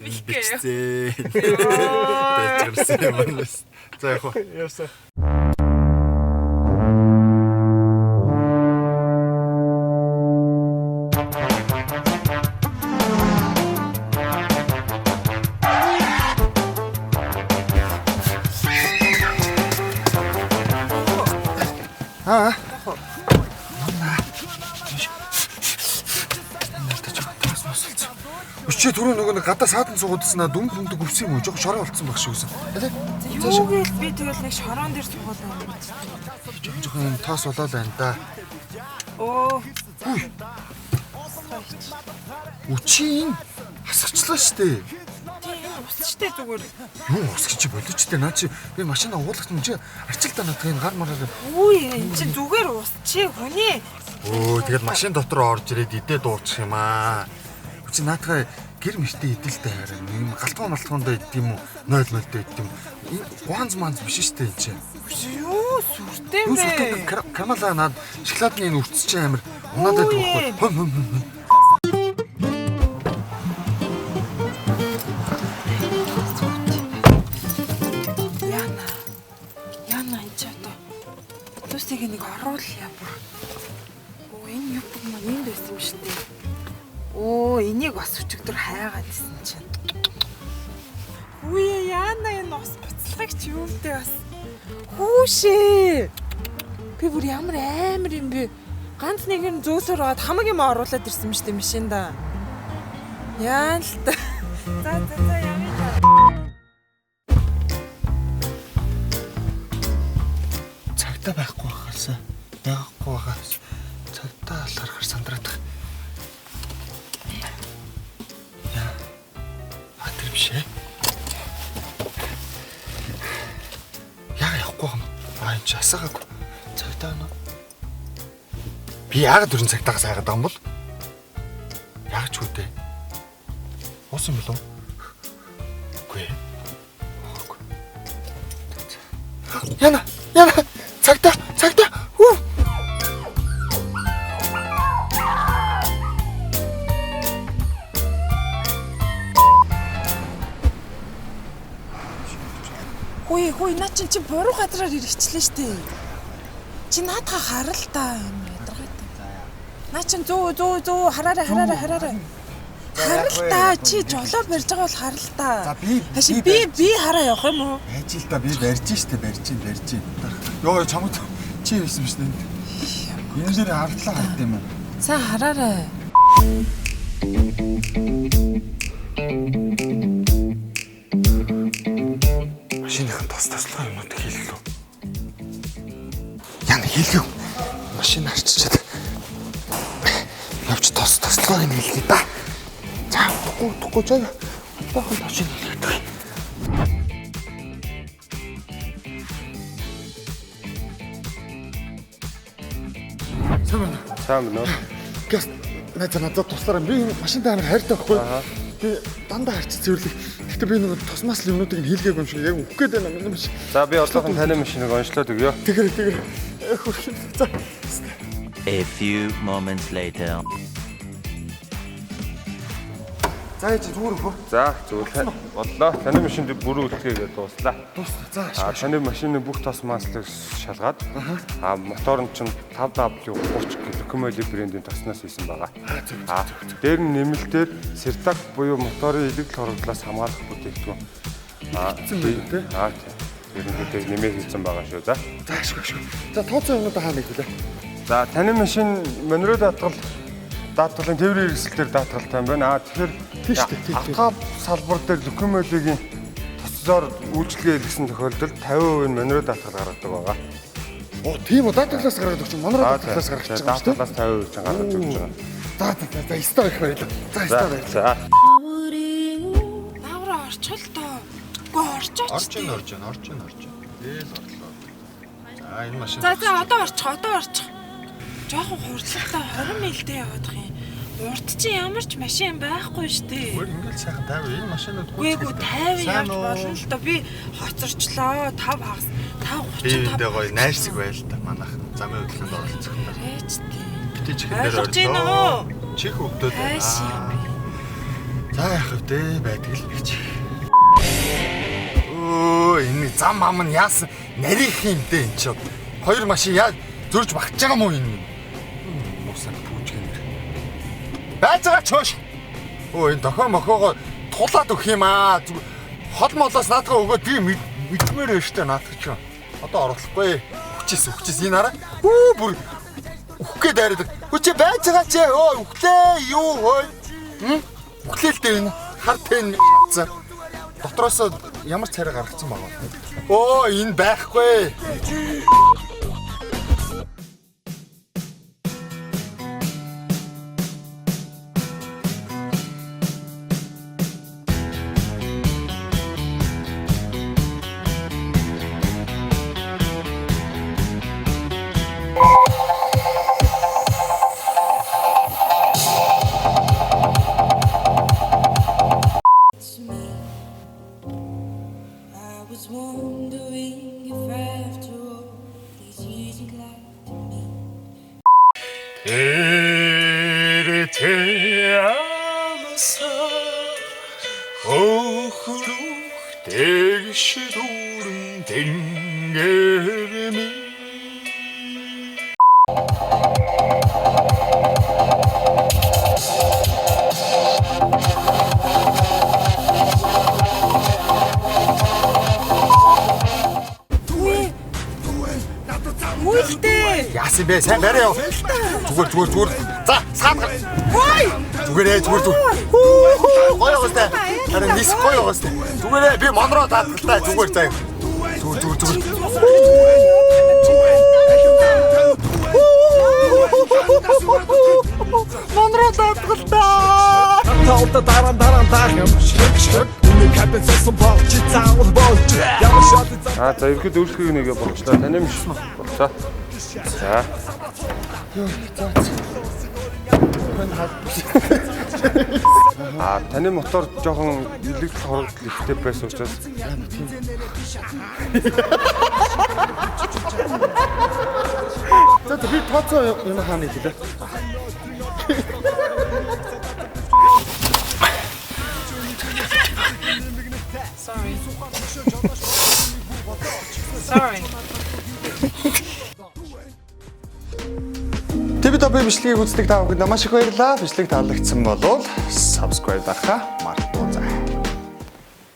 Бичсэн. Тэжэрсэн юм байна. За яг хөө. Яасан. Чи түрүү нөгөө гадаа саадан суугаадснаа дүн хүндэг өвсөн юм уу? Жог шороо болцсон баг шиг үсэн. Юу гээл би тэгэл нэг шороон дээр суугаад байна. Жоохон тоос болоо л байна да. Оо. Үчийн хасгачлаа штэ. Тийм усчтэй зүгээр. Юу усгий чи боловчтой наа чи би машина уулгах юм чи арчилтаа надад гар мараа. Үгүй энэ чи зүгээр ус чи хүний. Өө тэгэл машин дотор орж ирээд идээ дуурчих юм аа. Чи наатахаа гэр мэртээ идэлтэй хараа. Нэг галтгоон идэх юм уу? 0-0 идэх юм. Гуанз манз биш штэ энэ чинь. Юу сүртэй бэ? Камала наад шоколадны энэ үрцч амир унаад байдаг байхгүй. Яна энэ ч одоо. Тусыг нэг оруулъя бүр. Оо энэ юу юм энд байсан юм штэ. Оо энийг бас өчигдөр хайгаад исэн чинь. Үе яана энэ ус буцлагч юунтэй бас. Хүүшээ. Би бүр ямар амар юм бэ? Ганц нэг нь зөөсөр аваад хамаг юм оруулаад ирсэн юм штэ машинда. Яан л та. За ями та. Цагтаа байхгүй байхаасаа. Ягахгүй байгаа. Цагтаа алгарахаар сандраад. Бишээ. Яа явахгүй юм. Аа энэ асаагагүй. Цагтаа нөө. Би яагаад 4 цагтаагаас хайгаад байгаа юм бол? Яг ч үдээ. Уус юм болов? Үгүй. Яна цагтаа. Хүү. Хөөе наа чи буруу газраар ирчихлээ штэ. Чи наадха харал та юм ядаргаатай. Наа чи зөө хараарай. Харал та чи жолоо барьж байгаа бол харал та. За би хараа явах юм уу? Ажил та би барьж штэ барьж. Йоо чамд чи байсан биш нэ. Энэ дээр хардлаа хайт юм уу? За хараарай. Машиныхан тослоо юмнууд хийлээ. Яна хийлээ. Машин арчичаад. Явж тослоо юм хийлээ да. За утгагүй жаа. Бахан машин хийлээ. Сайн байна уу? Гэс надад туслаараа би машинтай амар хайртай байхгүй. Би дандаа харч цэвэрлэх. Гэтэ би нэг тосмаас л юмнуудыг хийлгээгүй юм шиг яг өгөх гээд байна юм шиг. За би одоохон таны машиныг онцлоод өгье. Тэгэр. За. A few moments later. За чи зүгээр хөө. За зүгээр боллоо. Таны машинд бүрэн үлдгээгээд дууслаа. За. Таны машины бүх тос маслыг шалгаад мотор нь чинь 5W30 Кэмэли брендийн тоснаас хийсэн байгаа. Дээр нь нэмэлтээр Сертак буюу моторын илэгдэл хорогдлоос хамгаалах бүтээгдэхүүн. Ерөнхийдөө нэмээд хийсэн байгаа шүү. За. Ашиг. За тооцоо юмудаа хаана хэлээ. За таны машин Монро даатгалын тээврийн хэрэгсэл дээр даатгалтай юм байна. Тэгэхээр авто салбар дээр Кэмелигийн тоцоор үйлчлэгээ хийсэн тохиолдолд 50% нь Монро даатгал гаргадаг байгаа. Оо тийм үү даатгалаас гаргадаг чинь Монро даатгалаас гаргаж байгаа. Даатгалаас 50% ч гаргаж өгч байгаа. За стор их баярлаа. За За. Наагра орчихл тоо. Үгүй орчооч. Орж байна. Ээл орлоо. За энэ машин. За одоо орчих. Жохон хурцлалтай 20 милдээ явах юм. Урд чи ямар ч машин байхгүй штэ. Өөр ингээл сайхан 50 энэ машинууд үгүй 50 явж болно л доо. Би хоцорчлоо. 5 хагас 5:35. Тэгээ гоё найрсаг байл та манайхан замын хөдөлгөөнд оролцох юм байна. Ээжтэй. Битэж хэн дээр орлоо. Чих өвдөд байна. За яах вэ байдаг л гэж. Өө энэ зам ам нь яасан нарийнх юм дээ энэ ч. Хоёр машин яа зөрж багч байгаа мó энэ. Мусаа пүүжгэнэр. Байж байгаа чөөш. Өө энэ дохоо мохоогоо тулаад өгөх юм аа. Хол молоос наадгаа өгөөд би мэдмээр байна штэ наадах ч. Одоо оруулахгүй. Хүчээс энэ хараа. Бүр үхгээд дайраад. Хүчээ байж байгаа ч өө үхлээ юу хөөе. Үхлээлтэй энэ хар тэн за. Дотроос ямар царай гаргацсан байгаа. Оо энэ байхгүй. I was wondering if after all these years you'd like to me. 태양사 어흐룩 대시도른 댕게미 Үлдээ. яасан бэ сайн барай юу зүгээр за саад Хой. зүгээрээ зүгээр гоё гоостай харин нис гоё гоостай зүгээрээ би монроо даатгалтай зүгээр заа зүгээр монроо даатгалтай Таалта даран таах юм шиг энэ капиталсан болж цаавал болж ямар шат За ерхэд өөрсдөө нэгэ болчлаа. Таны юм шиг болцоо. За. Таны мотор жоохон илэгдэл хорогдол ихтэй байсан учраас за би тооцоо юм хаана хэлээ Sorry. TV Top бичлэгийг үздэг та бүхэнд маш их баярлалаа. Бичлэг таалагдсан бол subscribe дарахаа.